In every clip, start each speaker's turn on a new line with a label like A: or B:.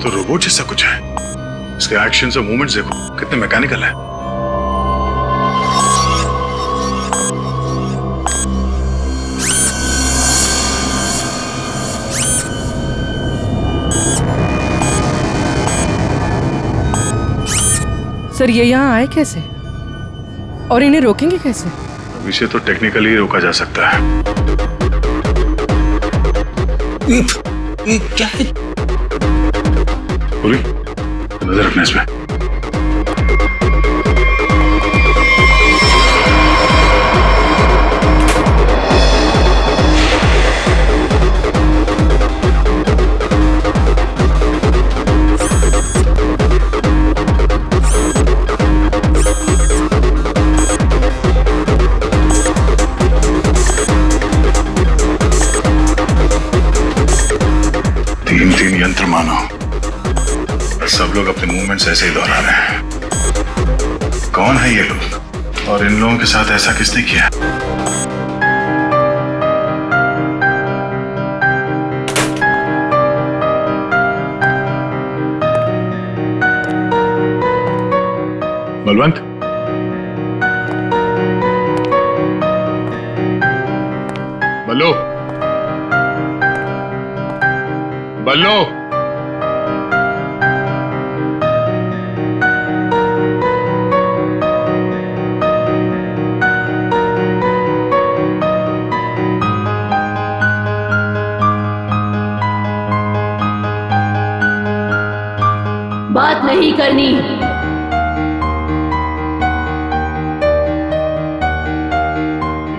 A: तो रोबोट जैसा कुछ है। इसके एक्शंस और मूवमेंट्स देखो कितने मैकेनिकल है।
B: सर ये यहाँ आए कैसे और इन्हें रोकेंगे कैसे?
A: अभी से तो टेक्निकली रोका जा सकता है।
C: ये क्या है?
A: पूरी नजर रखना इसमें। तीन यंत्र मानो, सब लोग अपने मूवमेंट्स ऐसे ही दोहरा रहे हैं। कौन है ये लोग और इन लोगों के साथ ऐसा किसने किया? बलवंत, बल्लू, बल्लू,
D: बात नहीं करनी।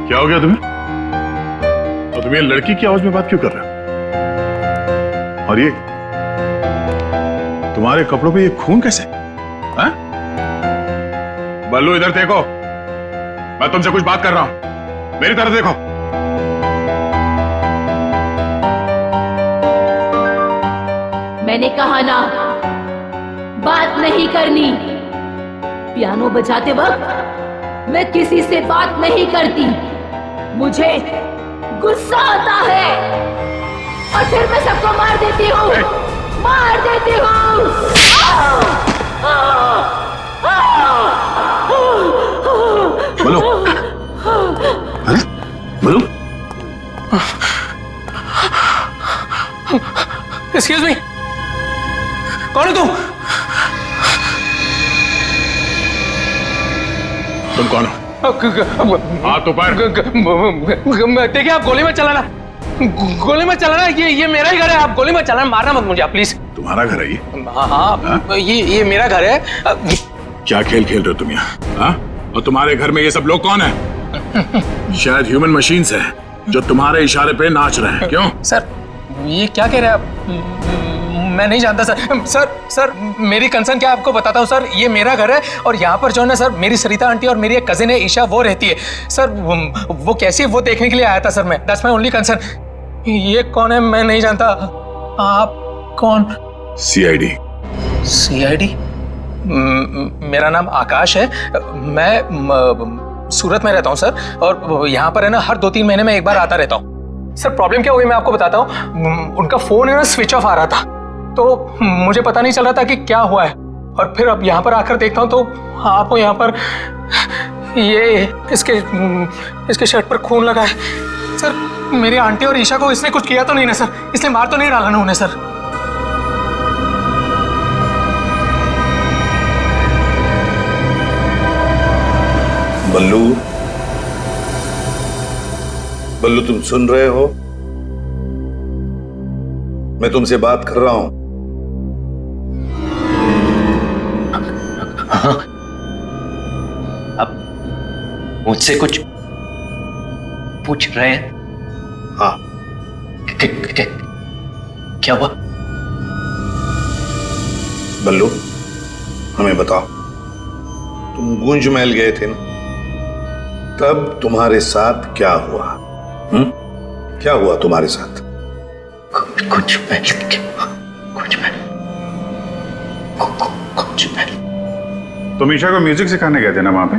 A: क्या हो गया तुम्हें? और तुम ये लड़की की आवाज में बात क्यों कर रहे हो? और ये तुम्हारे कपड़ों पे ये खून कैसे? हाँ? बल्लू इधर देखो, मैं तुमसे कुछ बात कर रहा हूं, मेरी तरफ देखो।
D: मैंने कहा ना, बात नहीं करनी। पियानो बजाते वक्त मैं किसी से बात नहीं करती। मुझे गुस्सा आता है और फिर मैं सबको मार देती हूँ, मार देती हूँ।
A: बोलो, बोलो।
C: एक्सक्यूज मी, कौन हो तुम?
A: तुम कौन हो? हाथ ऊपर।
C: देखिए आप गोली मत चलाना, गोली मत चलाना। ये मेरा ही घर है, आप गोली मत चलाना, मारना मत मुझे आप प्लीज।
A: तुम्हारा घर है ये?
C: हाँ, ये मेरा घर है।
A: क्या खेल खेल रहे हो तुम यहाँ? हाँ? और तुम्हारे घर में ये सब लोग कौन है? शायद ह्यूमन मशीन्स है जो तुम्हारे इशारे पे नाच रहे हैं। क्यों?
C: सर ये क्या कह रहे हैं आप? मैं नहीं जानता सर। मेरी कंसर्न क्या आपको बताता हूँ सर। ये मेरा घर है और यहाँ पर जो है ना सर, मेरी सरिता आंटी और मेरी एक कजिन है ईशा, वो रहती है सर। वो कैसी है वो देखने के लिए आया था सर मैं। That's my only concern. ये कौन है मैं नहीं जानता। आप कौन?
A: सीआईडी।
C: सीआईडी? मेरा नाम आकाश है। मैं सूरत में रहता हूँ सर, और यहाँ पर है ना हर 2-3 महीने में एक बार आता रहता हूँ। सर प्रॉब्लम क्या हुई मैं आपको बताता हूँ। उनका फोन है ना स्विच ऑफ आ रहा था, तो मुझे पता नहीं चल रहा था कि क्या हुआ है। और फिर अब यहाँ पर आकर देखता हूँ तो आपको यहाँ पर ये इसके शर्ट पर खून लगा है। सर मेरी आंटी और ईशा को इसने कुछ किया तो नहीं ना सर? इसने मार तो नहीं डाला ना उन्हें सर?
E: बल्लू, तुम सुन रहे हो? मैं तुमसे बात कर रहा हूं।
F: हाँ, अब मुझसे कुछ पूछ रहे हैं?
E: हाँ।
F: क्या हुआ?
E: बल्लू हमें बताओ, तुम गुंज महल गए थे ना, तब तुम्हारे साथ क्या हुआ? क्या हुआ तुम्हारे साथ?
F: कुछ
A: तुम ईशा को म्यूजिक सिखाने गए थे ना वहां पे?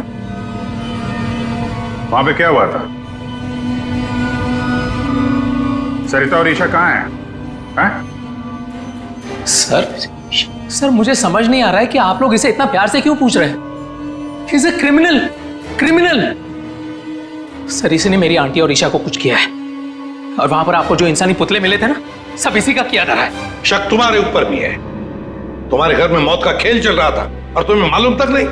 A: वहां पे क्या हुआ था? सरिता और ईशा कहाँ हैं?
C: सर मुझे समझ नहीं आ रहा है कि आप लोग इसे इतना प्यार से क्यों पूछ रहे हैं। He's a criminal। सर इसी ने मेरी आंटी और ईशा को कुछ किया है, और वहां पर आपको जो इंसानी पुतले मिले थे ना, सब इसी का किया धरा है।
E: शक तुम्हारे ऊपर भी है। तुम्हारे घर में मौत का खेल चल रहा था और तुम्हें मालूम तक नहीं।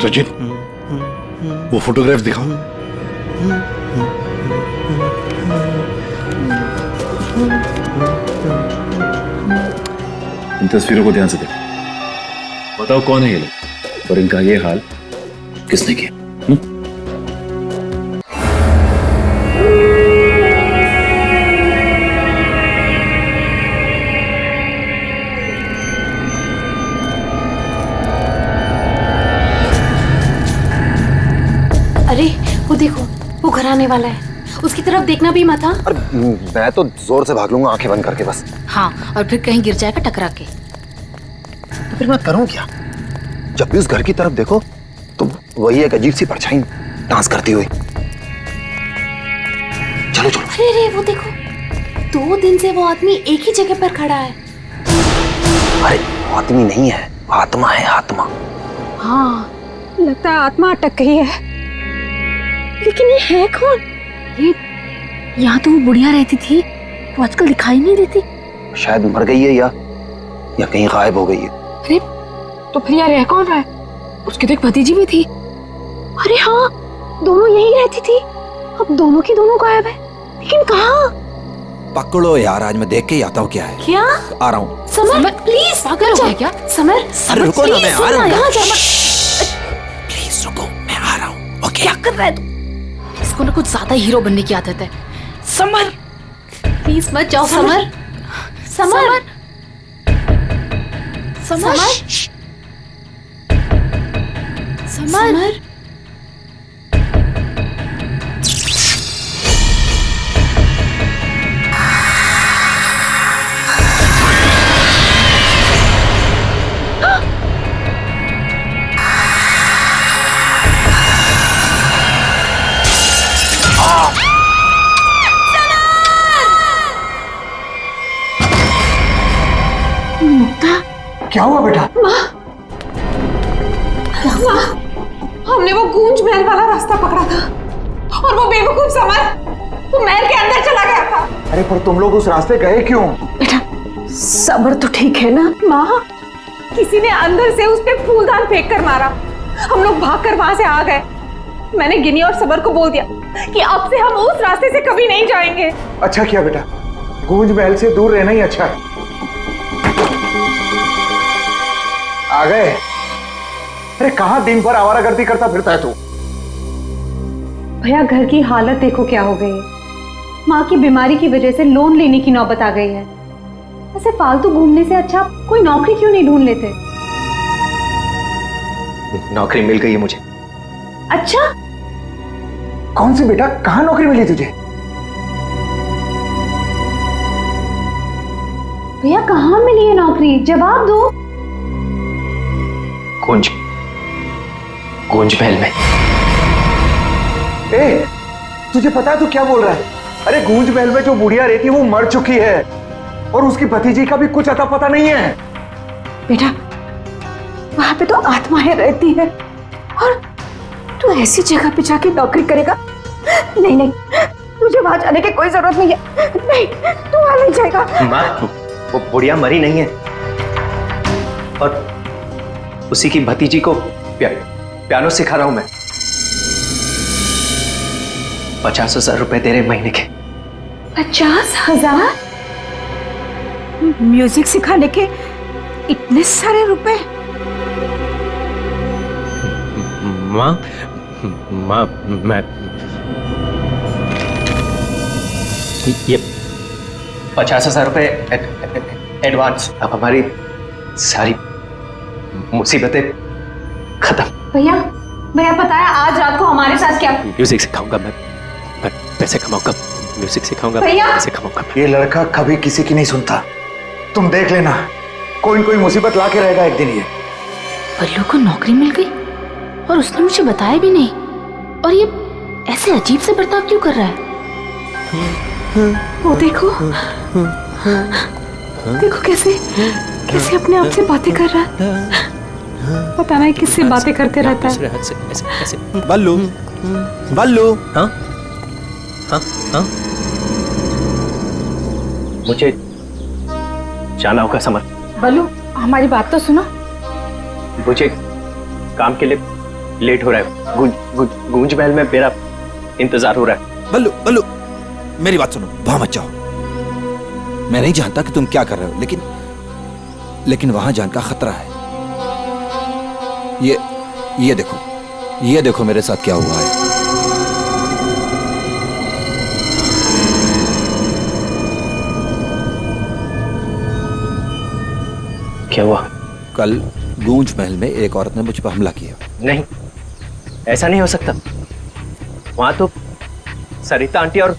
E: सचिन, वो फोटोग्राफ्स दिखाओ।
A: इन तस्वीरों को ध्यान से देखो। बताओ कौन है ये लोग और इनका ये हाल किसने किया?
G: अरे वो देखो, वो घर आने वाला है, उसकी तरफ देखना भी मत। हाँ
H: मैं तो जोर से भाग लूंगा आंखें बंद करके बस।
G: हाँ, और फिर कहीं गिर जाएगा टकरा के।
H: तो फिर मैं करूं क्या? जब भी उस घर की तरफ देखो तो वही एक अजीब सी परछाई डांस करती हुई। चलो चलो।
G: अरे अरे वो देखो, 2 दिन से वो आदमी एक ही जगह पर खड़ा है।
H: अरे वो आदमी नहीं है, आत्मा है, आत्मा।
B: हाँ, लगता है आत्मा अटक गई है। लेकिन ये है कौन?
G: ये यहाँ तो वो बुढ़िया रहती थी, वो आजकल दिखाई नहीं देती।
H: शायद मर गई है या कहीं गायब हो गई है।
B: अरे तो फिर यार रह कौन रहा है? उसकी तो एक भतीजी भी थी। अरे हाँ, दोनों यही रहती थी। अब दोनों की दोनों गायब है, लेकिन कहाँ?
H: पकड़ो यार, आज मैं देख के ही आता हूँ क्या है।
G: क्या?
H: आ रहा हूँ।
G: समर प्लीज, पागल हो गया क्या? समर
H: अरे रुको ना, मैं आ रहा हूँ।
G: यहाँ जा मत।
H: प्लीज रुको, मैं आ रहा हूँ। ओके।
G: क्या कर रहा है तू? इसको ना कुछ ज्यादा हीरो बनने की आदत है। समर प्लीज मत जाओ। Summer summer summer summer.
C: क्या हुआ बेटा?
B: हमने वो गूंज महल वाला रास्ता पकड़ा था और वो बेवकूफ समर वो महल के अंदर चला गया था।
H: अरे पर तुम लोग उस रास्ते गए क्यों?
B: बेटा सबर तो ठीक है ना? माँ, किसी ने अंदर से उस पे फूलदान फेंक कर मारा। हम लोग भागकर वहां से आ गए। मैंने गिनी और सबर को बोल दिया कि अब से हम उस रास्ते से कभी नहीं जाएंगे।
I: अच्छा किया बेटा, गूंज महल से दूर रहना ही अच्छा है। आ गए? अरे कहाँ दिन भर आवारागर्दी करता फिरता है तू?
B: भैया घर की हालत देखो क्या हो गई है। माँ की बीमारी की वजह से लोन लेने की नौबत आ गई है। ऐसे फालतू घूमने से अच्छा कोई नौकरी क्यों नहीं ढूंढ लेते?
F: नौकरी मिल गई है मुझे।
B: अच्छा?
I: कौन सी बेटा, कहाँ नौकरी मिली तुझे?
B: भैया कहाँ मिली है नौकरी? जवाब दो।
F: गूंज महल में।
I: ए, तुझे पता है तू क्या बोल रहा है? अरे गूंज महल में जो बुढ़िया रहती है वो मर चुकी है और उसकी भतीजी का भी कुछ अता पता नहीं है।
B: बेटा वहां पे तो आत्माएं रहती है और तू ऐसी जगह पे जाके नौकरी करेगा? नहीं नहीं, तुझे वहां जाने की कोई जरूरत नहीं है। नहीं, तू वहां नहीं जाएगा।
F: माँ, वो बुढ़िया मरी नहीं है और उसी की भतीजी को पियानो सिखा रहा हूं मैं। 50,000 रुपए दे रहे महीने के।
B: 50,000? म्यूजिक सिखाने के इतने सारे रुपए?
C: माँ मैं
F: ये 50,000 रुपए एडवांस। अब हमारी सारी मुसीबतें खत्म।
B: भैया पता है आज रात को हमारे साथ क्या?
C: म्यूजिक सिखाऊंगा मैं पैसे कमाऊंगा। म्यूजिक सिखाऊंगा,
B: भैया
C: पैसे कमाऊंगा मैं।
I: ये लड़का कभी किसी की नहीं सुनता। तुम देख लेना, कोई न कोई मुसीबत लाके रहेगा एक दिन ये।
G: बल्लू को नौकरी मिल गई और उसने मुझे बताया भी नहीं। और ये ऐसे अजीब से बर्ताव क्यों कर रहा है?
B: वो देखो, देखो कैसे कैसे अपने आप से बातें कर रहा है। पता नहीं किससे बातें करते रहता है।
H: बल्लू, बल्लू।
F: हाँ हाँ हाँ, मुझे जाना होगा समर।
B: बल्लू, हमारी बात तो सुनो।
F: मुझे काम के लिए लेट हो रहा है। गूंज महल में मेरा इंतजार हो रहा है।
H: बल्लू, बल्लू, मेरी बात सुनो, वहां मत जाओ। मैं नहीं जानता कि तुम क्या कर रहे हो, लेकिन वहां जान का खतरा है। ये देखो मेरे साथ क्या हुआ है।
F: क्या हुआ?
H: कल गूंज महल में एक औरत ने मुझ पर हमला किया।
F: नहीं, ऐसा नहीं हो सकता। वहां तो सरिता आंटी और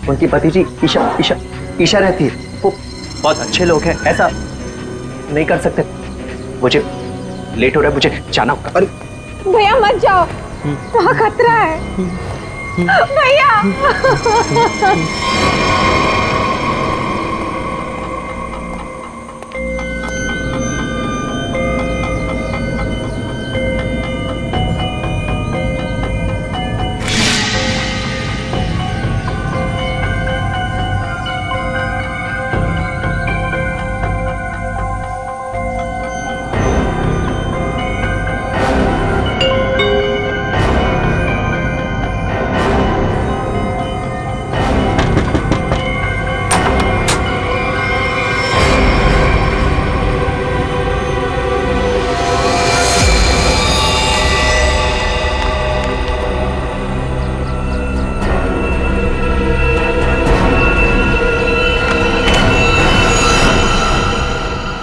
F: उनकी भतीजी ईशा रहती है। वो बहुत अच्छे लोग हैं, ऐसा नहीं कर सकते। मुझे लेट हो रहा है, मुझे जाना होगा।
H: अरे
B: भैया मत जाओ, वहाँ खतरा है। भैया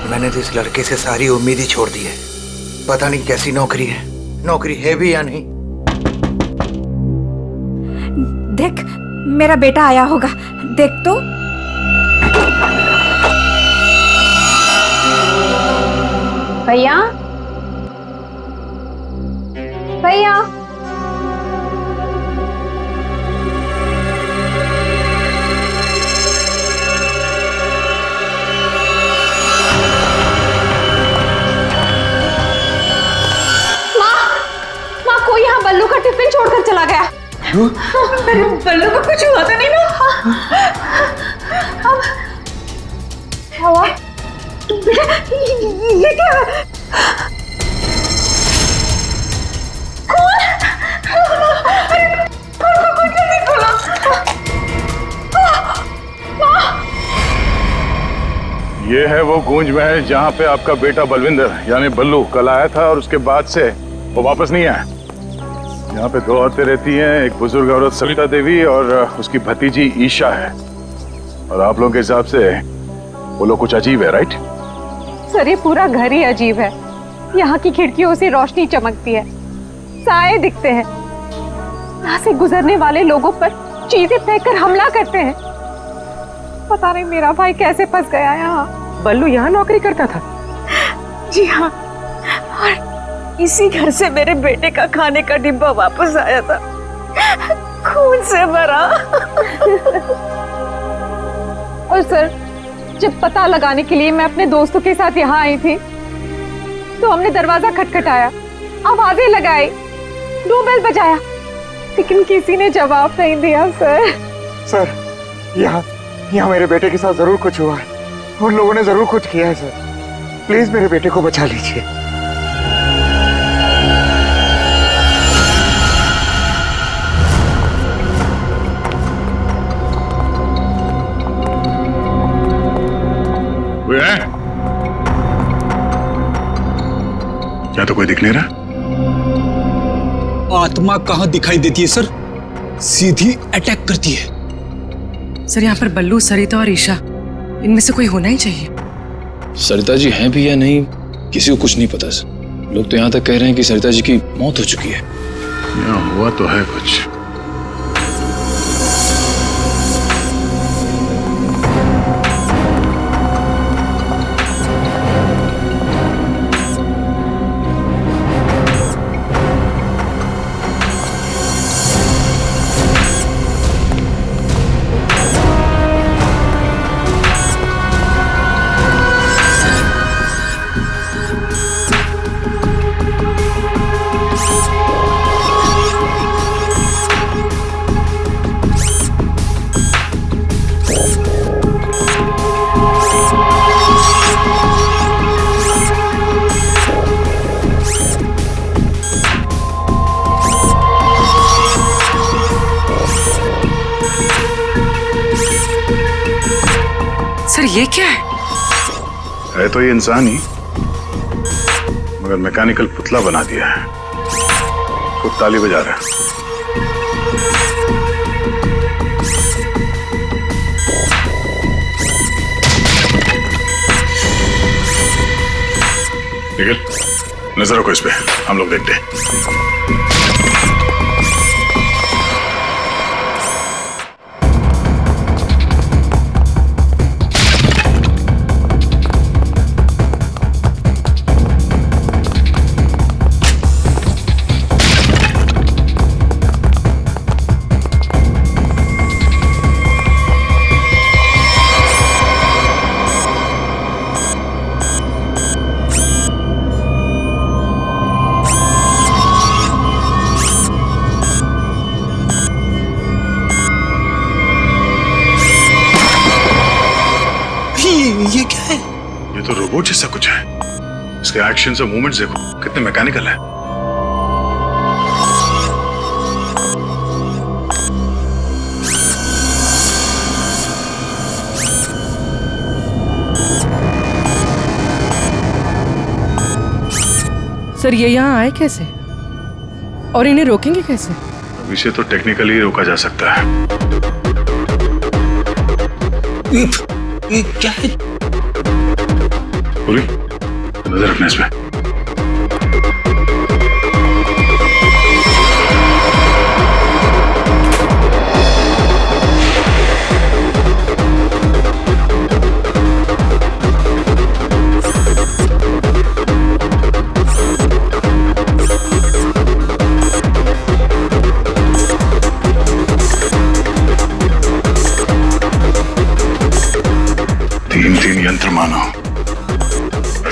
H: मैंने तो इस लड़के से सारी उम्मीद ही छोड़ दी है। पता नहीं कैसी नौकरी है भी या नहीं।
B: देख, मेरा बेटा आया होगा, देख तो। भैया, भैया, बल्लू का टिफिन छोड़कर चला गया। मेरे बल्लू को कुछ हुआ तो नहीं ना? अब क्या हुआ? बेटा, ये क्या है? कौन? जल्दी खोलो।
A: ये है वो गूंज महल जहाँ पे आपका बेटा बलविंदर यानी बल्लू कल आया था और उसके बाद से वो वापस नहीं आया। यहाँ पे दो औरतें रहती हैं, एक बुजुर्ग औरत सरिता देवी और उसकी भतीजी ईशा है। और आप लोगों के हिसाब से वो लोग कुछ अजीब है, राइट?
B: सर, ये पूरा घर ही अजीब है। यहाँ की खिड़कियों से रोशनी चमकती है, साए दिखते हैं, यहाँ से गुजरने वाले लोगों पर चीजें फेंककर हमला करते हैं। पता नहीं मेरा भाई कैसे फंस गया यहाँ।
I: बल्लू यहाँ नौकरी करता था?
B: जी हाँ, और इसी घर से मेरे बेटे का खाने का डिब्बा वापस आया था, खून से भरा। और सर, जब पता लगाने के लिए मैं अपने दोस्तों के साथ यहाँ आई थी तो हमने दरवाजा खटखटाया, आवाजें लगाई, डोरबेल बजाया, लेकिन किसी ने जवाब नहीं दिया।
I: सर, यहाँ मेरे बेटे के साथ जरूर कुछ हुआ है। उन लोगों ने जरूर कुछ किया है सर। प्लीज मेरे बेटे को बचा लीजिए।
A: क्या तो कोई दिख नहीं रहा?
J: आत्मा कहां दिखाई देती है सर, सीधी अटैक करती है।
K: सर, यहाँ पर बल्लू, सरिता और ईशा, इनमें से कोई होना ही चाहिए।
L: सरिता जी हैं भी या नहीं किसी को कुछ नहीं पता सर। लोग तो यहाँ तक कह रहे हैं कि सरिता जी की मौत हो चुकी है।
A: यहाँ हुआ तो है कुछ।
K: सर ये क्या
A: है तो ये इंसान ही, मगर मैकेनिकल पुतला बना दिया है। खुद ताली बजा रहा है। निखिल, नजर रखो इस पे, हम लोग देखते हैं।
L: ये क्या है?
A: ये तो रोबोट जैसा कुछ है। इसके एक्शंस और मूवमेंट्स देखो कितने मैकेनिकल है।
K: सर ये यहाँ आए कैसे और इन्हें रोकेंगे कैसे?
A: अब इसे तो टेक्निकली रोका जा सकता है।
L: ये क्या है?
A: पूरी नजर रखना इस पे। तीन यंत्र मानो,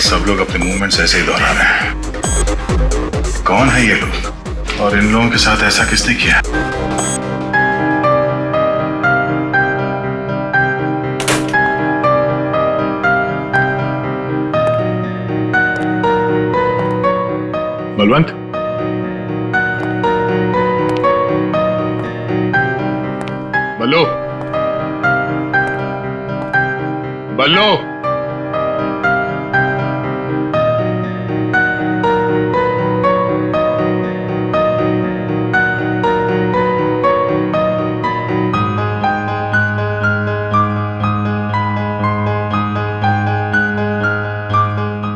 A: सब लोग अपने मूवमेंट्स ऐसे ही दोहरा रहे हैं। कौन है ये लोग और इन लोगों के साथ ऐसा किसने किया? बलवंत, बल्लू, बल्लू,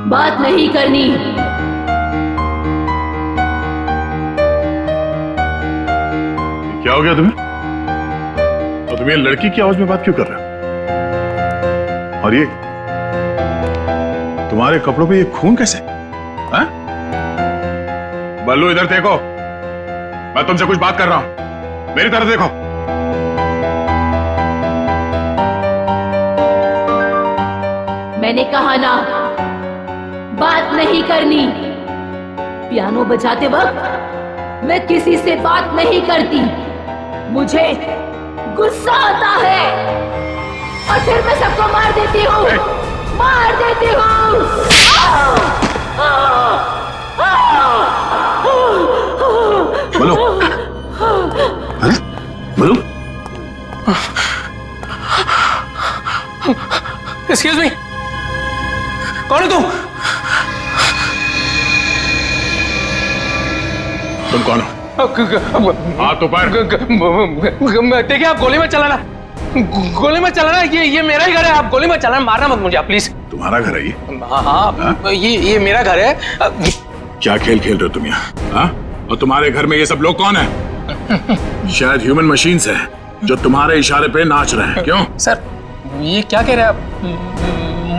D: बात नहीं करनी।
A: क्या हो गया तुम्हें? और तुम ये लड़की की आवाज में बात क्यों कर रहे हो? और ये तुम्हारे कपड़ों पे ये खून कैसे? हाँ? बल्लू इधर देखो, मैं तुमसे कुछ बात कर रहा हूं, मेरी तरफ देखो।
D: मैंने कहा ना, बात नहीं करनी। पियानो बजाते वक्त मैं किसी से बात नहीं करती। मुझे गुस्सा आता है और फिर मैं सबको मार देती हूँ, मार देती हूँ।
A: बोलो, अरे बोलो।
C: एक्सक्यूज मी, कौन है तुम?
A: तुम कौन हो? हाथ ऊपर।
C: देखिए आप गोली मत चलाना, गोली मत चलाना। ये मेरा ही घर है, आप गोली मत चलाना, मारना मत मुझे आप प्लीज।
A: तुम्हारा घर है ये?
C: हाँ, ये मेरा घर है।
A: क्या खेल खेल रहे हो तुम यहाँ? हाँ? और तुम्हारे घर में ये सब लोग कौन है? शायद ह्यूमन मशीन्स हैं जो तुम्हारे इशारे पे नाच रहे हैं। क्यों?
C: सर ये क्या कह रहे हैं आप?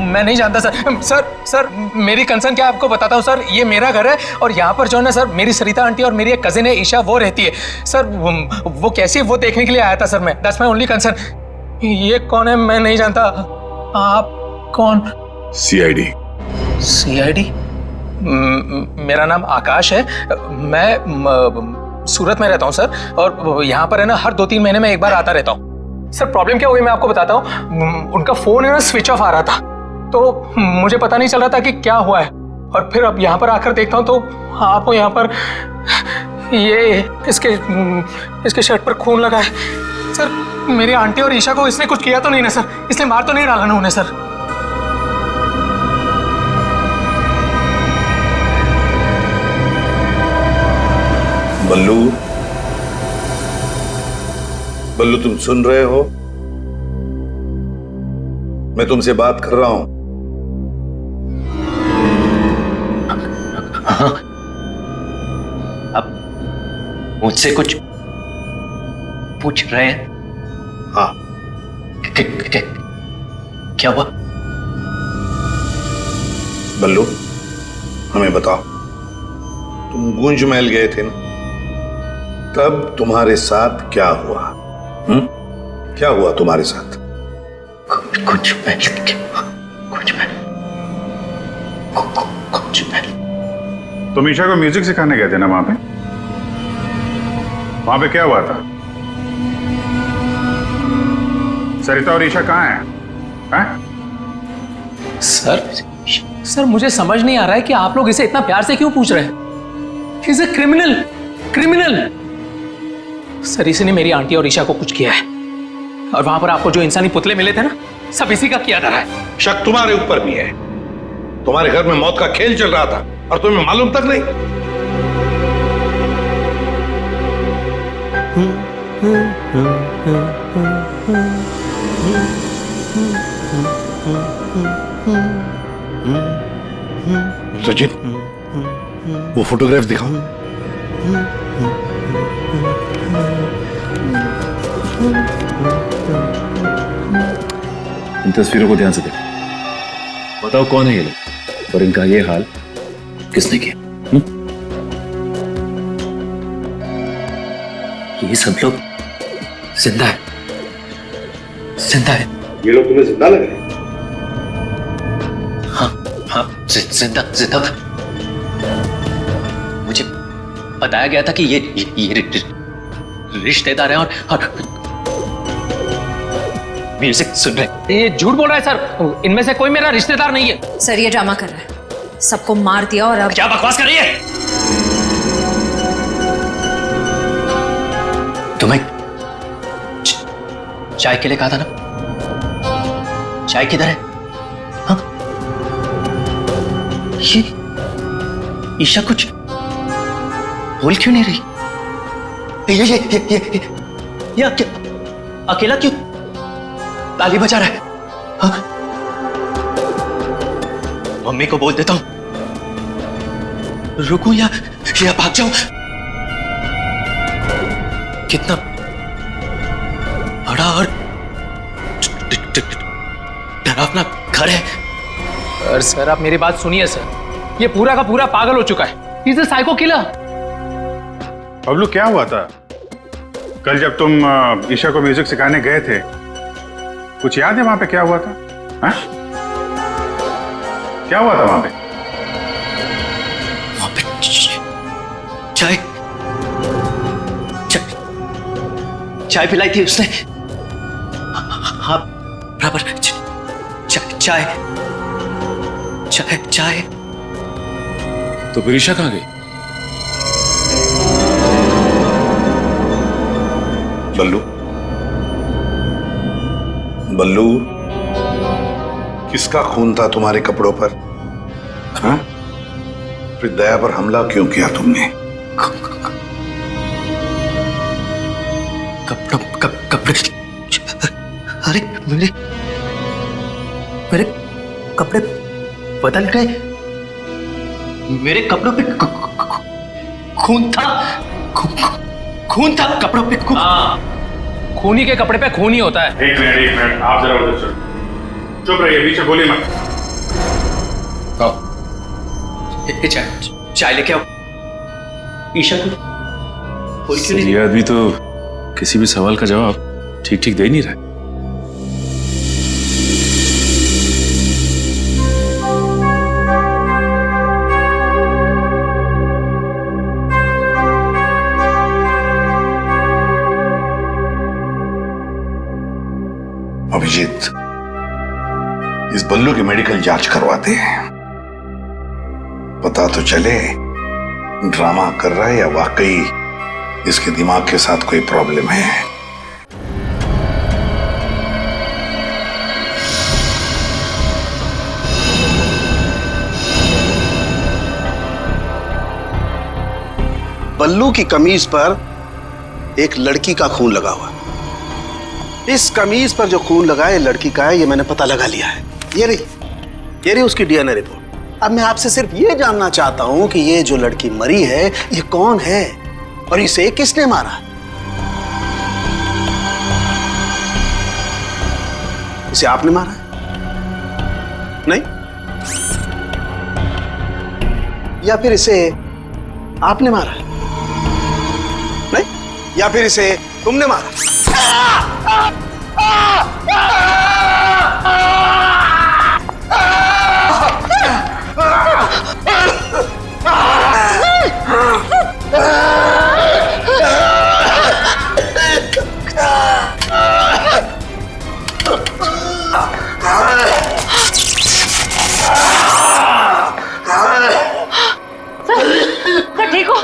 C: मैं नहीं जानता सर मेरी कंसर्न क्या आपको बताता हूँ सर। ये मेरा घर है और यहाँ पर जो है ना सर, मेरी सरिता आंटी और मेरी एक कजिन है ईशा, वो रहती है सर। वो कैसी है वो देखने के लिए आया था सर मैं। That's my only concern. ये कौन है मैं नहीं जानता। आप कौन?
A: सीआईडी।
C: सीआईडी? मेरा नाम आकाश है। मैं सूरत में रहता हूँ सर, और यहाँ पर है ना हर 2-3 महीने में एक बार आता रहता हूँ। सर प्रॉब्लम क्या हुई मैं आपको बताता हूँ। उनका फोन है ना स्विच ऑफ आ रहा था, तो मुझे पता नहीं चल रहा था कि क्या हुआ है। और फिर अब यहाँ पर आकर देखता हूँ तो आपको यहाँ पर ये इसके शर्ट पर खून लगा है सर। मेरी आंटी और ईशा को इसने कुछ किया तो नहीं ना सर? इसने मार तो नहीं डाला ना उन्हें सर?
E: बल्लू, बल्लू तुम सुन रहे हो? मैं तुमसे बात कर रहा हूं।
F: हाँ, अब मुझसे कुछ पूछ रहे हैं?
E: हाँ।
F: क्या हुआ?
E: बल्लू, हमें बताओ, तुम गुंज महल गए थे ना, तब तुम्हारे साथ क्या हुआ? क्या हुआ तुम्हारे साथ?
F: गुंज महल।
A: तुम ईशा को म्यूजिक सिखाने गए थे ना वहां पे? वहां पे क्या हुआ था? सरिता और ईशा कहाँ हैं?
C: सर मुझे समझ नहीं आ रहा है कि आप लोग इसे इतना प्यार से क्यों पूछ रहे हैं? He's a criminal। सर इसी ने मेरी आंटी और ईशा को कुछ किया है, और वहां पर आपको जो इंसानी पुतले मिले थे ना, सब इसी का किया जा रहा है।
E: शक तुम्हारे ऊपर भी है। तुम्हारे घर में मौत का खेल चल रहा था और तुम्हें मालूम तक नहीं। सचिन, वो फोटोग्राफ दिखाओ।
L: इन तस्वीरों को ध्यान से देखो। बताओ कौन है ये लोग और इनका ये हाल किसने किया?
F: ये सब लोग जिंदा है।
E: ये लोग तुम्हें जिंदा लग रहे हैं?
F: हाँ, जिंदा। मुझे बताया गया था कि ये रिश्तेदार हैं और म्यूजिक सुन रहे।
C: ये झूठ बोल रहा है सर, इनमें से कोई मेरा रिश्तेदार नहीं है।
G: सर ये ड्रामा कर रहा है, सबको मार दिया और अब
F: क्या बकवास कर रही है? तुम्हें चाय के लिए कहा था ना? चाय किधर है? हाँ? ये ईशा कुछ बोल क्यों नहीं रही? ये अकेला क्यों ताली बजा रहा है? हाँ? मम्मी को बोल देता हूं, रुकूं या भाग जाऊं? कितना बड़ा और डरावना घर है।
C: सर आप मेरी बात सुनिए सर, ये पूरा का पूरा पागल हो चुका है। He's a psycho killer।
A: Bablu क्या हुआ था कल जब तुम ईशा को म्यूजिक सिखाने गए थे? कुछ याद है वहां पे क्या हुआ था? हा? क्या हुआ था वहां पे?
F: चाय पिलाई थी उसने। हाँ बराबर। चाय।
L: तो फिर ईशा कहाँ गई?
E: बल्लू, किसका खून था तुम्हारे कपड़ों पर? हाँ? फिर दया पर हमला क्यों किया तुमने?
F: कपड़े। अरे मेरे कपड़े बदल गए। मेरे कपड़ों पे खून था। खून था कपड़ों पे।
C: खूनी के कपड़े पे खून ही होता है।
A: एक मिनट, आप जरा उधर चलो। चुप रहिए, पीछे बोलिए मत।
F: चाय लेके आओ। ईशा को
L: ये आदमी तो किसी भी सवाल का जवाब ठीक दे नहीं रहा है।
E: अभिजीत, इस बल्लू की मेडिकल जांच करवाते हैं, पता तो चले ड्रामा कर रहा है या वाकई इसके दिमाग के साथ कोई प्रॉब्लम है। बल्लू की कमीज पर एक लड़की का खून लगा हुआ। इस कमीज पर जो खून लगा है लड़की का है, ये मैंने पता लगा लिया है। ये रही उसकी डीएनए रिपोर्ट। अब मैं आपसे सिर्फ ये जानना चाहता हूं कि ये जो लड़की मरी है ये कौन है और इसे किसने मारा? इसे आपने मारा है? नहीं? या फिर इसे आपने मारा? नहीं? या फिर इसे तुमने मारा?
B: सर ठीक हो?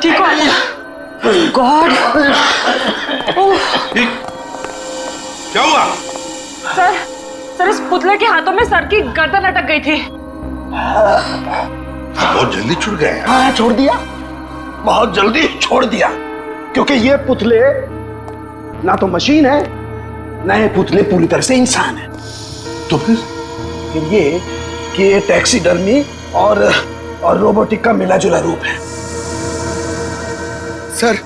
B: ठीक हो? गॉड!
E: क्या हुआ?
B: सर इस पुतले के हाथों में सर की गर्दन अटक गई थी।
E: बहुत जल्दी छूट गए।
H: हाँ, छोड़ दिया, बहुत जल्दी छोड़ दिया, क्योंकि ये पुतले ना तो मशीन है ना ये पुतले पूरी तरह से इंसान है।
E: तो फिर
H: ये कि ये टैक्सीडर्मी और रोबोटिक का मिला जुला रूप है।
I: सर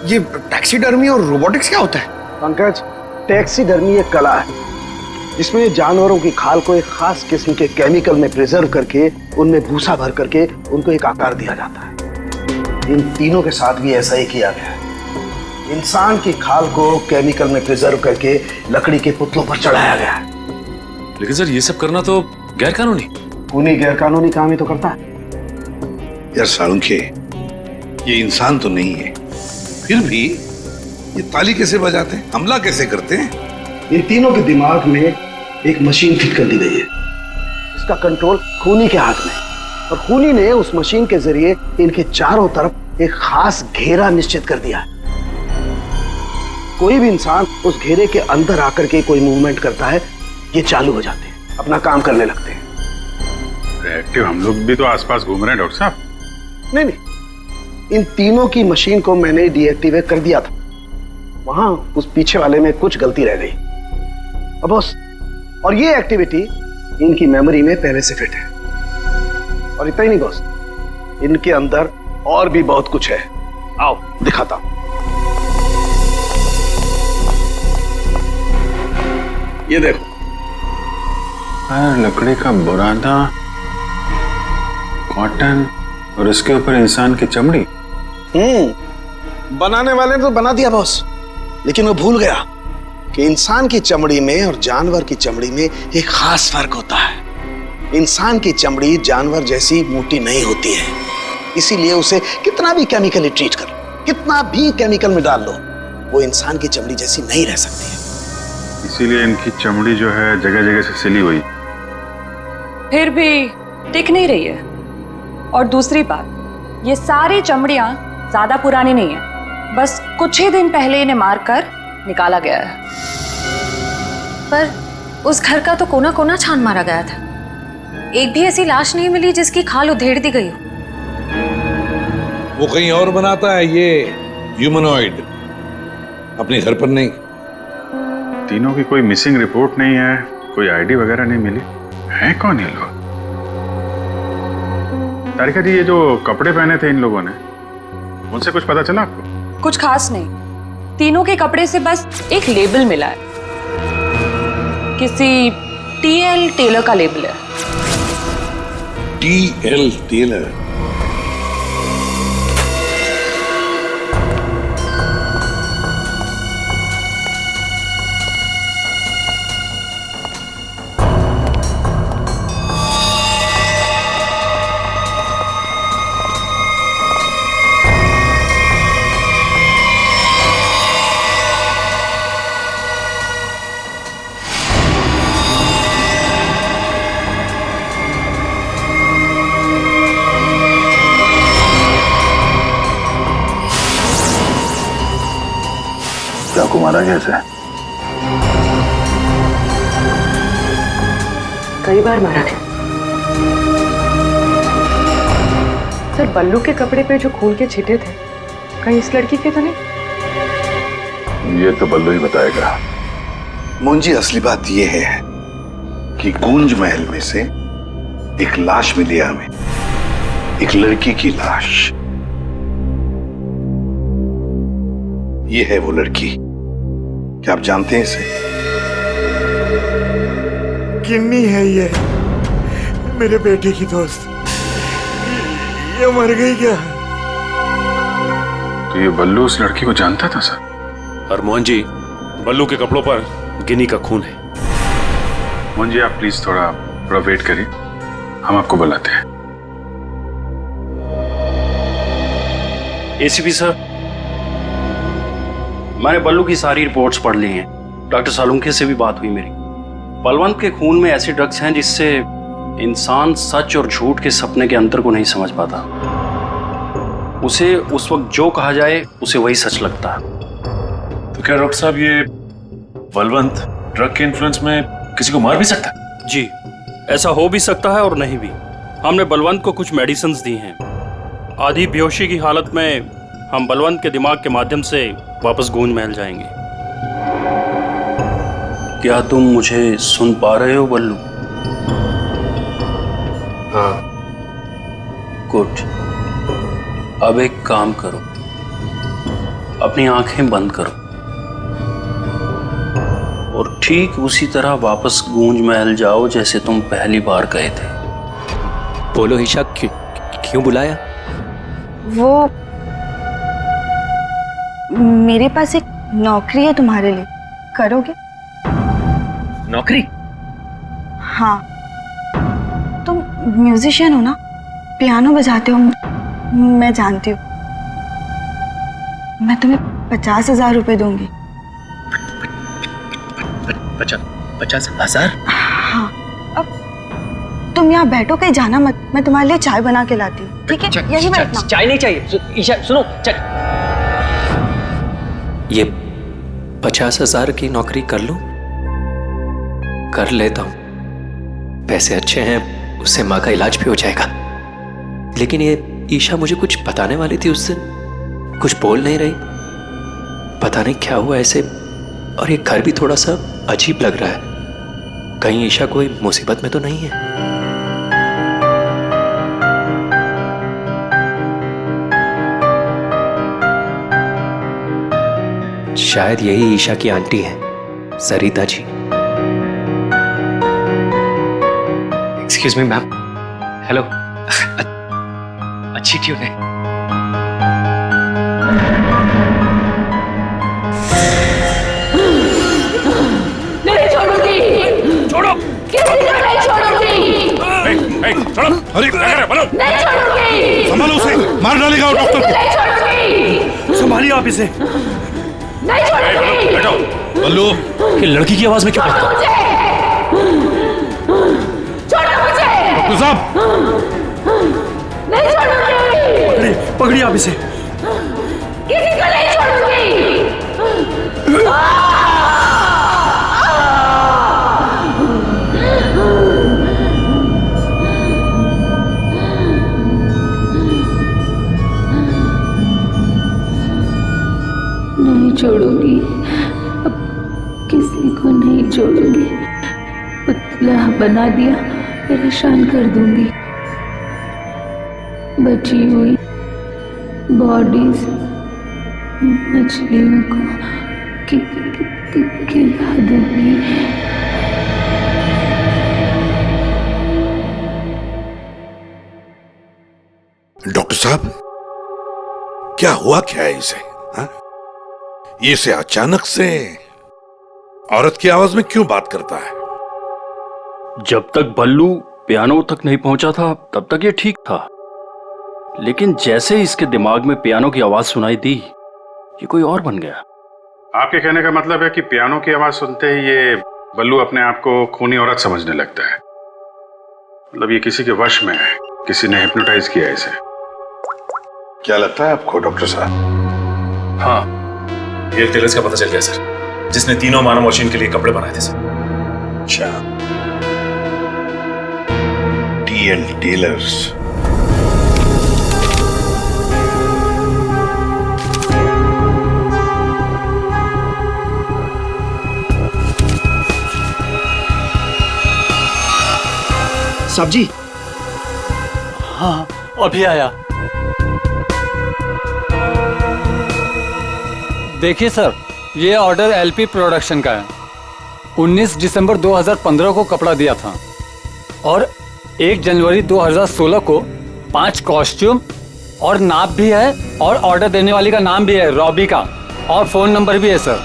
I: ये टैक्सीडर्मी और रोबोटिक्स क्या होता है?
H: पंकज, टैक्सीडर्मी एक कला है जिसमें जानवरों की खाल को एक खास किस्म के केमिकल में प्रिजर्व करके उनमें भूसा भर करके उनको एक आकार दिया जाता है। इन तीनों के साथ भी ऐसा ही किया गया है। इंसान की खाल को केमिकल में प्रिजर्व करके लकड़ी के पुतलों पर चढ़ाया गया है।
L: लेकिन सर ये सब करना तो गैर कानूनी।
H: उन्हीं गैर कानूनी काम ही तो करता है।
E: यार सालुंखे, ये इंसान तो नहीं है, फिर भी ये ताली कैसे बजाते हैं, हमला कैसे करते हैं?
H: इन तीनों के दिमाग में एक मशीन फिट कर दी गई है। इसका कंट्रोल खूनी के हाथ में है और खूनी ने उस मशीन के जरिए इनके चारों तरफ एक खास घेरा निश्चित कर दिया है। कोई भी इंसान उस घेरे के अंदर आकर के कोई मूवमेंट करता है, ये चालू हो जाते हैं, अपना काम करने लगते हैं।
A: एक्टिव हम लोग भी तो आसपास घूम रहे हैं डॉक्टर साहब।
H: नहीं, इन तीनों की मशीन को मैंने डीएक्टिवेट कर दिया था। वहां उस पीछे वाले में कुछ गलती रह गई अब बॉस, और ये एक्टिविटी इनकी मेमोरी में पहले से फिट है। और इतना ही नहीं बॉस, इनके अंदर और भी बहुत कुछ है। आओ दिखाता हूं। ये देखो,
M: लकड़ी का बुरादा, कॉटन और उसके ऊपर इंसान की चमड़ी।
H: बनाने वाले ने तो बना दिया बॉस, लेकिन वो भूल गया कि इंसान की चमड़ी में और जानवर की चमड़ी में एक खास फर्क होता है। इंसान की चमड़ी जानवर जैसी मोटी नहीं होती है, इसीलिए उसे कितना भी केमिकली ट्रीट कर लो, कितना भी केमिकल में डाल लो, वो इंसान की चमड़ी जैसी नहीं रह सकती है।
A: इसीलिए इनकी चमड़ी जो है जगह जगह से सिली हुई।
N: फिर भी टिक नहीं रही है। और दूसरी बात, ये सारी चमड़ियां ज्यादा पुरानी नहीं है, बस कुछ ही दिन पहले इन्हें मारकर निकाला गया है।
G: पर उस घर का तो कोना कोना छान मारा गया था, एक भी ऐसी लाश नहीं मिली जिसकी खाल उधेड़ दी गई हो।
E: वो कहीं और बनाता है ये ह्यूमनॉइड, अपने घर पर नहीं।
A: तीनों की कोई मिसिंग रिपोर्ट नहीं है, कोई आईडी वगैरह नहीं मिली। है कौन ये लोग? तारिका जी, ये जो कपड़े पहने थे इन लोगों ने, उनसे कुछ पता चला आपको?
N: कुछ खास नहीं, तीनों के कपड़े से बस एक लेबल मिला है, किसी टीएल टेलर का लेबल है।
E: TL tailor?
M: चाकू मारा कैसे?
K: कई बार मारा था। सर बल्लू के कपड़े पे जो खून के छिटे थे कहीं इस लड़की के तो नहीं?
A: ये तो बल्लू ही बताएगा।
H: मुंजी, असली बात यह है कि गूंज महल में से एक लाश मिली हमें, एक लड़की की लाश। ये है वो लड़की। क्या आप जानते हैं इसे?
I: किन्नी है ये, मेरे बेटे की दोस्त। ये मर गई क्या?
M: तो ये बल्लू उस लड़की को जानता था सर?
O: और मोहन जी, बल्लू के कपड़ों पर गिनी का खून है।
M: मोहन जी, आप प्लीज थोड़ा वेट करिए, हम आपको बुलाते हैं।
P: एसीपी सर, मैंने बल्लू की सारी रिपोर्ट्स पढ़ ली हैं। डॉक्टर सालुंखे से भी बात हुई मेरी। बलवंत के खून में ऐसे ड्रग्स हैं जिससे इंसान सच और झूठ के सपने के अंतर को नहीं समझ पाता। उसे उस वक्त जो कहा जाए उसे वही सच लगता है।
O: तो क्या डॉक्टर साहब, ये बलवंत ड्रग के इन्फ्लुएंस में किसी को मार भी सकता है?
P: जी, ऐसा हो भी सकता है और नहीं भी। हमने बलवंत को कुछ मेडिसिन्स दी हैं। आधी बेहोशी की हालत में हम बलवंत के दिमाग के माध्यम से वापस गूंज महल जाएंगे। क्या तुम मुझे सुन पा रहे हो बल्लू?
E: हाँ।
P: गुड। अब एक काम करो, अपनी आंखें बंद करो और ठीक उसी तरह वापस गूंज महल जाओ जैसे तुम पहली बार गए थे।
F: बोलो ईशा, क्यों बुलाया?
Q: वो मेरे पास एक नौकरी है तुम्हारे लिए, करोगे?
F: नौकरी?
Q: हाँ, तुम म्यूजिशियन हो ना, पियानो बजाते हो, मैं जानती हूँ। मैं तुम्हें 50,000 रुपए दूंगी।
F: 50,000?
Q: हाँ, अब तुम यहाँ बैठो, कहीं जाना मत, मैं तुम्हारे लिए चाय बना के लाती हूँ, ठीक है? यही बैठना।
F: चाय नहीं चाहिए ईशा, सुनो। ये 50,000 की नौकरी कर लूं? कर लेता हूं, पैसे अच्छे हैं, उससे माँ का इलाज भी हो जाएगा। लेकिन ये ईशा मुझे कुछ बताने वाली थी उस दिन, कुछ बोल नहीं रही। पता नहीं क्या हुआ ऐसे, और ये घर भी थोड़ा सा अजीब लग रहा है। कहीं ईशा कोई मुसीबत में तो नहीं है? शायद यही ईशा की आंटी है, Sarita ji. Excuse me ma'am. Hello. अच्छी ट्यून है।
D: नहीं छोड़ूंगी।
O: छोड़ो।
D: किसी को नहीं छोड़ूंगी।
O: छोड़ो। अरे क्या कर रहे हो?
D: नहीं छोड़ूंगी।
O: संभालो उसे, मार डालेगा वो डॉक्टर को।
D: नहीं छोड़ूंगी।
O: संभालिए आप इसे।
D: नहीं छोड़ूंगी।
O: बैठो। बल्लू, ये लड़की की आवाज में क्यों
D: छोड़ो मुझे। छोड़ो मुझे।
O: डॉक्टर साहब,
D: नहीं छोड़ूंगी।
O: पकड़िए आप इसे।
D: किसी को नहीं छोड़ूंगी। नहीं छोड़ूंगी, अब किसी को नहीं छोड़ूंगी। पुतला बना दिया, परेशान कर दूंगी। बची हुई बॉडीज मछलियों को खिला दूंगी।
H: डॉक्टर साहब, क्या हुआ क्या है इसे? हाँ? ये इसे अचानक से औरत की आवाज में क्यों बात करता है?
P: जब तक बल्लू पियानो तक नहीं पहुंचा था तब तक ये ठीक था, लेकिन जैसे ही इसके दिमाग में पियानो की आवाज सुनाई दी, ये कोई और बन गया।
M: आपके कहने का मतलब है कि पियानो की आवाज सुनते ही ये बल्लू अपने आप को खूनी औरत समझने लगता है। मतलब ये किसी के वश में है, किसी ने हिप्नोटाइज किया है इसे।
H: क्या लगता है आपको डॉक्टर साहब?
O: हाँ, ये टेलर्स का पता चल गया सर, जिसने तीनों मानव मशीन के लिए कपड़े बनाए थे सर।
H: अच्छा, टीएल टेलर्स।
E: साहब जी।
R: हाँ अभी आया। देखिए सर, ये ऑर्डर एलपी प्रोडक्शन का है। 19 दिसंबर 2015 को कपड़ा दिया था और 1 जनवरी 2016 को 5 कॉस्ट्यूम और नाप भी है और ऑर्डर देने वाली का नाम भी है रॉबी का और फोन नंबर भी है सर।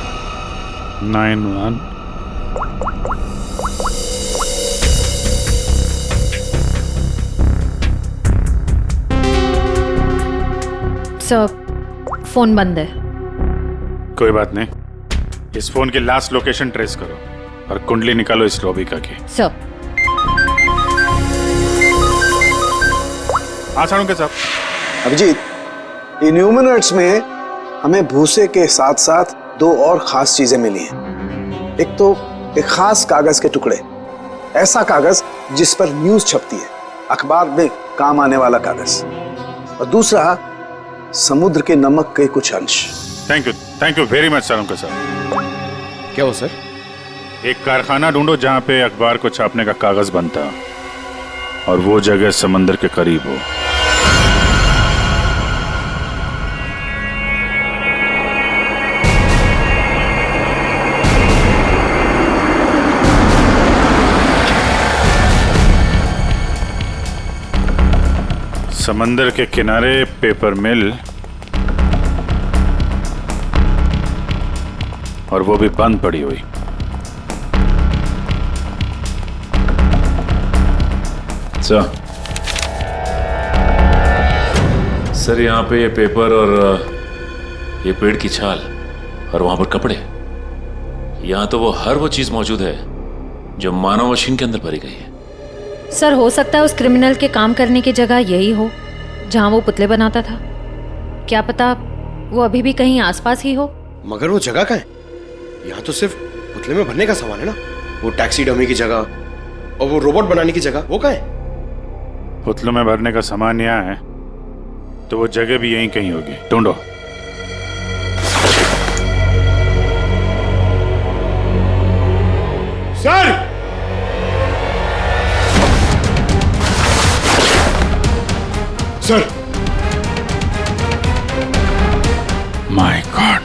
M: 91
G: सर फोन बंद है।
M: कोई बात नहीं, इस फोन की लास्ट लोकेशन ट्रेस करो और कुंडली निकालो इस रॉबिका की।
G: सर।
M: हाँ सालुंके साहब।
H: अभिजीत, इन ह्यूमनॉइड्स में हमें भूसे के साथ साथ 2 और खास चीजें मिली हैं। एक तो एक खास कागज के टुकड़े, ऐसा कागज जिस पर न्यूज छपती है, अखबार में काम आने वाला कागज, और दूसरा समुद्र के नमक के कुछ अंश।
M: Thank you very much Salunke साहब।
J: क्या हो सर?
M: एक कारखाना ढूंढो जहां पे अखबार को छापने का कागज बनता और वो जगह समंदर के करीब हो। समंदर के किनारे पेपर मिल, और वो भी बंद पड़ी हुई।
O: सर यहाँ पे ये पेपर और ये पेड़ की छाल और वहां पर कपड़े, यहाँ तो हर वो चीज मौजूद है जो मानव मशीन के अंदर भरी गई है।
G: सर हो सकता है उस क्रिमिनल के काम करने की जगह यही हो जहां वो पुतले बनाता था। क्या पता वो अभी भी कहीं आसपास ही हो।
E: मगर वो जगह कहाँ है? यहाँ तो सिर्फ पुतले में भरने का सामान है ना। वो टैक्सी डमी की जगह और वो रोबोट बनाने की जगह, वो कहाँ है?
M: पुतलों में भरने का सामान यहाँ है तो वो जगह भी यहीं कहीं होगी। ढूंढो।
E: सर! सर!
M: माय गॉड,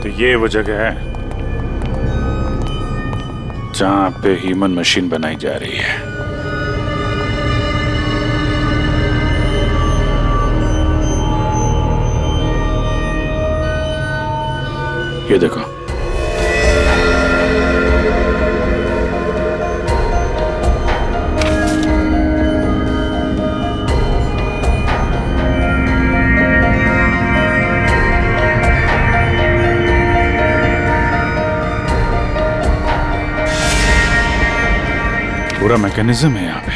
M: तो ये वो जगह है जहां पे ह्यूमन मशीन बनाई जा रही है। ये देखो, पूरा मैकेनिज्म है यहाँ पे।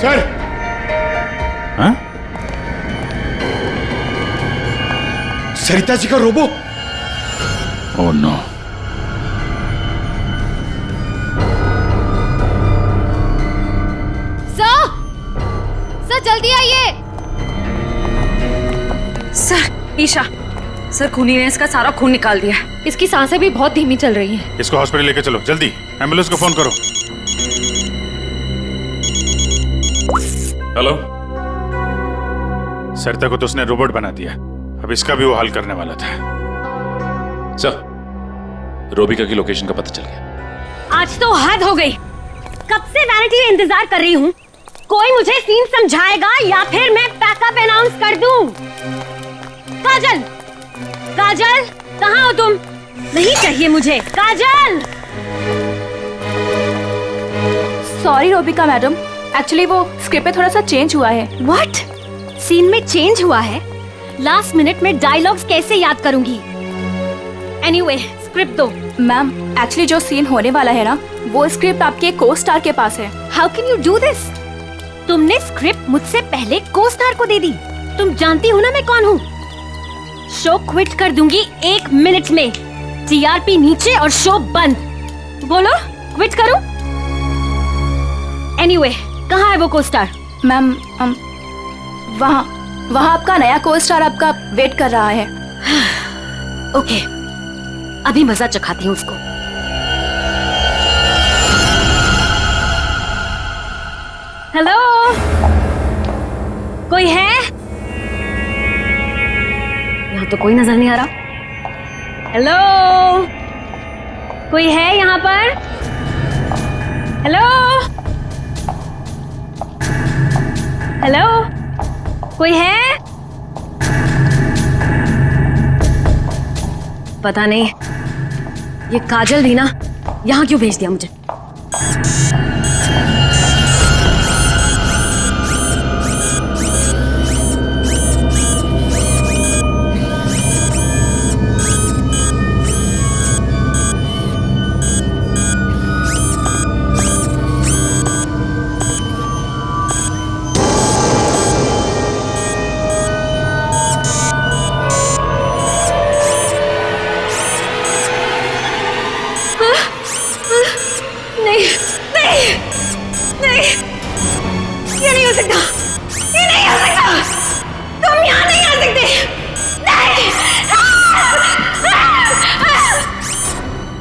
E: सर!
M: हाँ?
E: सरिता जी का रोबो।
M: Oh no.
G: सर जल्दी आइए।
K: सर ईशा, सर खूनी ने इसका सारा खून निकाल दिया।
G: इसकी सांसें भी बहुत धीमी चल रही हैं।
M: इसको हॉस्पिटल लेके चलो जल्दी। एम्बुलेंस को फोन करो। हेलो। सरिता को तो उसने रोबोट बना दिया, अब इसका भी वो हल करने वाला था।
O: सर, रोबिका की लोकेशन का पता चल गया।
S: आज तो हद हो गई। कब से वैनिटी में इंतजार कर रही हूँ। कोई मुझे सीन समझाएगा या फिर मैं पैकअप अनाउंस कर दूं। काजल, काजल कहाँ हो तुम? नहीं चाहिए मुझे काजल।
T: सॉरी रोबिका मैडम, एक्चुअली वो स्क्रिप्ट में थोड़ा सा चेंज हुआ है।
S: व्हाट? सीन में चेंज हुआ है? लास्ट मिनट में डायलॉग्स कैसे याद करूंगी? एनीवे, स्क्रिप्ट दो।
T: मैम, एक्चुअली जो सीन होने वाला है ना, वो स्क्रिप्ट आपके को स्टार के पास है।
S: How can you do this? तुमने स्क्रिप्ट मुझसे पहले को स्टार को दे दी। तुम जानती हो ना मैं कौन हूँ। शो क्विट कर दूंगी 1 मिनट में। टीआरपी नीचे और शो बंद। बोलो, क्विट करूं? एनीवे, कहाँ है वो को स्टार?
T: मैम वहाँ वहाँ आपका नया को स्टार आपका वेट कर रहा है।
S: ओके, अभी मजा चखाती हूँ उसको। हेलो, कोई है? यहाँ तो कोई नजर नहीं आ रहा। हेलो, कोई है यहाँ पर? हेलो, हेलो, कोई है? पता नहीं ये काजल भी ना यहाँ क्यों भेज दिया मुझे।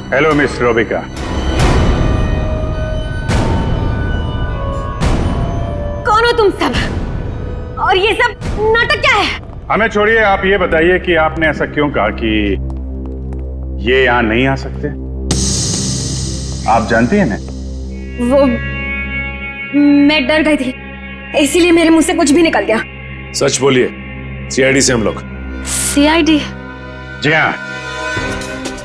A: Hello miss Robika.
S: कौन हो तुम सब? और ये सब नाटक क्या है?
M: हमें छोड़िए, आप ये बताइए कि आपने ऐसा क्यों कहा कि ये यहां नहीं आ सकते? आप जानती हैं ना?
S: वो मैं डर गई थी, इसीलिए मेरे मुंह से कुछ भी निकल गया।
O: सच बोलिए, सीआईडी से हम लोग।
S: सीआईडी?
M: जी हाँ।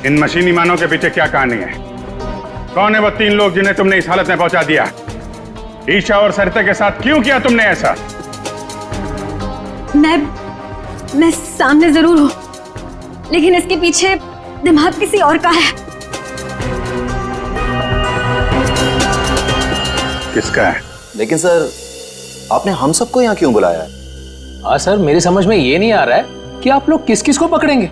M: इन मशीनी मानव के पीछे क्या कहानी है? कौन है वो 3 लोग जिन्हें तुमने इस हालत में पहुंचा दिया? ईशा और सरिता के साथ क्यों किया तुमने ऐसा?
S: मैं सामने जरूर हूं, लेकिन इसके पीछे दिमाग किसी और का है।
M: किसका है?
F: लेकिन सर, आपने हम सबको यहाँ क्यों बुलाया है?
C: हाँ सर, मेरी समझ में ये नहीं आ रहा है कि आप लोग किस किस को पकड़ेंगे।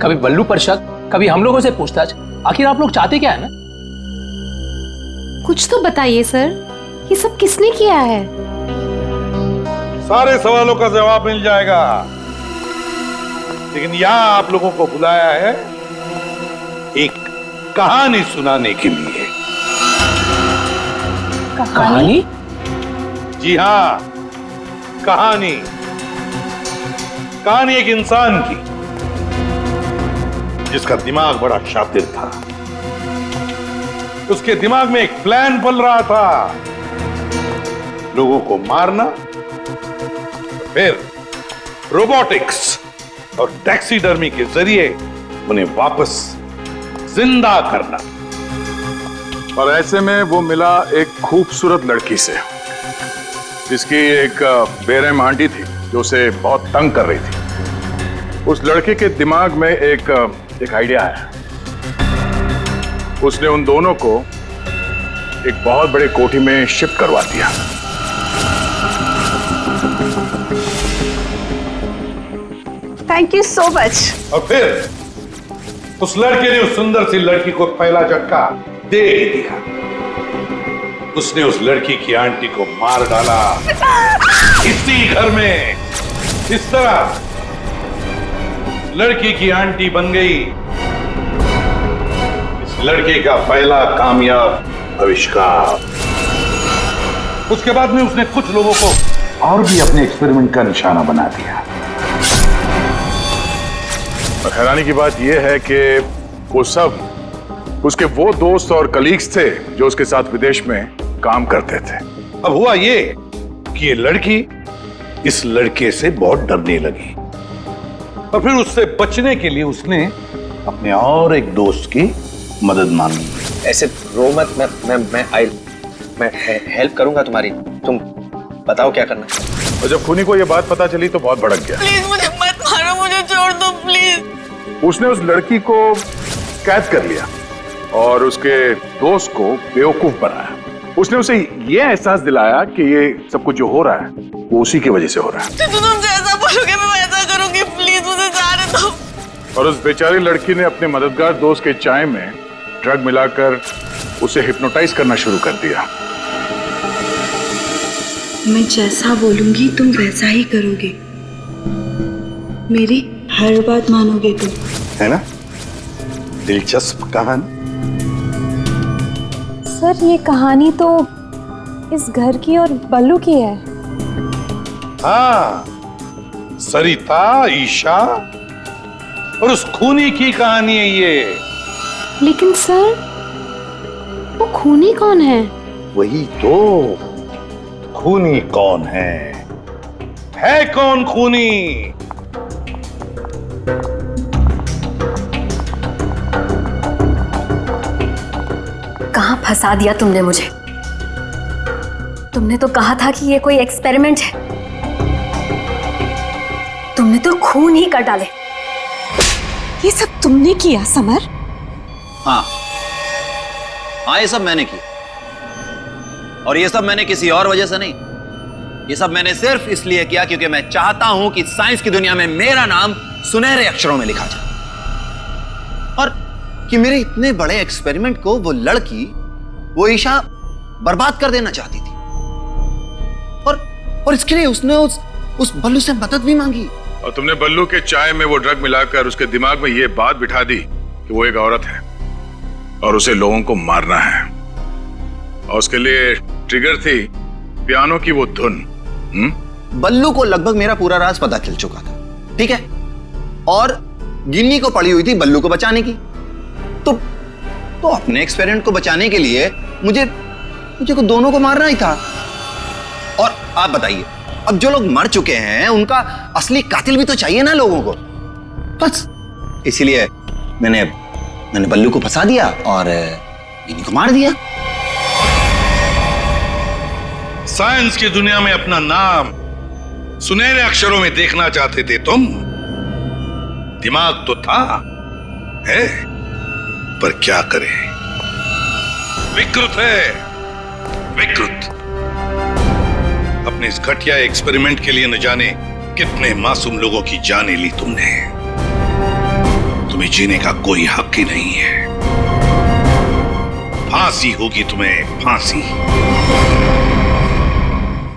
C: कभी बल्लू पर शक, कभी हम लोगों से पूछताछ। आखिर आप लोग चाहते क्या है ना?
T: कुछ तो बताइए सर, ये सब किसने किया है?
U: सारे सवालों का जवाब मिल जाएगा, लेकिन यहाँ आप लोगों को बुलाया है एक कहानी सुनाने के लिए।
C: कहानी?
U: जी हाँ, कहानी। कहानी एक इंसान की जिसका दिमाग बड़ा शातिर था। उसके दिमाग में एक प्लान पल रहा था, लोगों को मारना, फिर रोबोटिक्स और टैक्सीडर्मी के जरिए उन्हें वापस जिंदा करना।
A: और ऐसे में वो मिला एक खूबसूरत लड़की से, जिसकी एक बेरहम आंटी थी जो उसे बहुत तंग कर रही थी। उस लड़के के दिमाग में एक आइडिया है। उसने उन दोनों को एक बहुत बड़े कोठी में शिफ्ट करवा दिया।
B: Thank you so much.
U: और फिर उस लड़के ने उस सुंदर सी लड़की को पहला झटका दे ही दिया। उसने उस लड़की की आंटी को मार डाला इसी घर में। इस तरह लड़की की आंटी बन गई इस लड़के का पहला कामयाब आविष्कार। उसके बाद में उसने कुछ लोगों को और भी अपने एक्सपेरिमेंट का निशाना बना दिया।
A: और हैरानी की बात यह है कि वो सब उसके वो दोस्त और कलीग्स थे जो उसके साथ विदेश में काम करते थे।
U: अब हुआ ये कि ये लड़की इस लड़के से बहुत डरने लगी और फिर उससे बचने के लिए उसने अपने और एक दोस्त की मदद मांगी।
F: ऐसे रो मत, मैं हेल्प करूंगा तुम्हारी। तुम बताओ क्या करना है।
A: और जब खूनी को यह बात पता चली तो बहुत भड़क गया।
V: प्लीज मुझे मत मारो, मुझे छोड़ दो प्लीज।
A: उसने उस लड़की को कैद कर लिया और उसके दोस्त को बेवकूफ बनाया। उसने उसे ये एहसास दिलाया कि ये सब कुछ जो हो रहा है वो उसी की वजह से हो रहा है।
V: तो तुम जैसा बोलोगे मैं वैसा करूंगी, प्लीज मुझे जाने दो।
A: और उस बेचारी लड़की ने अपने मददगार दोस्त के चाय में ड्रग मिलाकर उसे हिप्नोटाइज करना शुरू कर दिया।
Q: मैं जैसा बोलूंगी तुम वैसा ही करोगे, मेरी हर बात मानोगे तुम,
U: है ना? दिलचस्प कहानी।
B: सर ये कहानी तो इस घर की और बल्लू की है।
U: हाँ, सरिता, ईशा और उस खूनी की कहानी है ये।
B: लेकिन सर वो खूनी कौन है?
U: वही तो, खूनी कौन है कौन खूनी?
S: कहां फंसा दिया तुमने मुझे? तुमने तो कहा था कि ये कोई एक्सपेरिमेंट है, तुमने तो खून ही कर डाले।
B: ये सब तुमने किया समर?
L: हाँ, ये सब मैंने किया, और ये सब मैंने किसी और वजह से नहीं। ये सब मैंने सिर्फ इसलिए किया क्योंकि मैं चाहता हूं कि साइंस की दुनिया में मेरा नाम सुनहरे अक्षरों में लिखा जाए, और कि मेरे इतने बड़े एक्सपेरिमेंट को वो लड़की, वो ईशा बर्बाद कर देना चाहती थी, और इसके लिए उसने उस बल्लू से मदद भी मांगी।
A: और तुमने बल्लू के चाय में वो ड्रग मिलाकर उसके दिमाग में ये बात बिठा दी कि वो एक औरत है और उसे लोगों को मारना है, और उसके लिए ट्रिगर थी पियानो की वो धुन।
L: बल्लू को लगभग मेरा पूरा राज पता चल चुका था, ठीक है, और गिन्नी को पड़ी हुई थी बल्लू को बचाने की। तो अपने एक्सपेरिमेंट को बचाने के लिए मुझे को दोनों को मारना ही था। और आप बताइए, अब जो लोग मर चुके हैं उनका असली कातिल भी तो चाहिए ना लोगों को। बस इसीलिए मैंने बल्लू को फंसा दिया और गिन्नी को मार दिया।
U: साइंस की दुनिया में अपना नाम सुनहरे अक्षरों में देखना चाहते थे तुम। दिमाग तो था, है, पर क्या करें, विकृत है, विकृत। अपने इस घटिया एक्सपेरिमेंट के लिए न जाने कितने मासूम लोगों की जानें ली तुमने। तुम्हें जीने का कोई हक ही नहीं है। फांसी होगी तुम्हें, फांसी।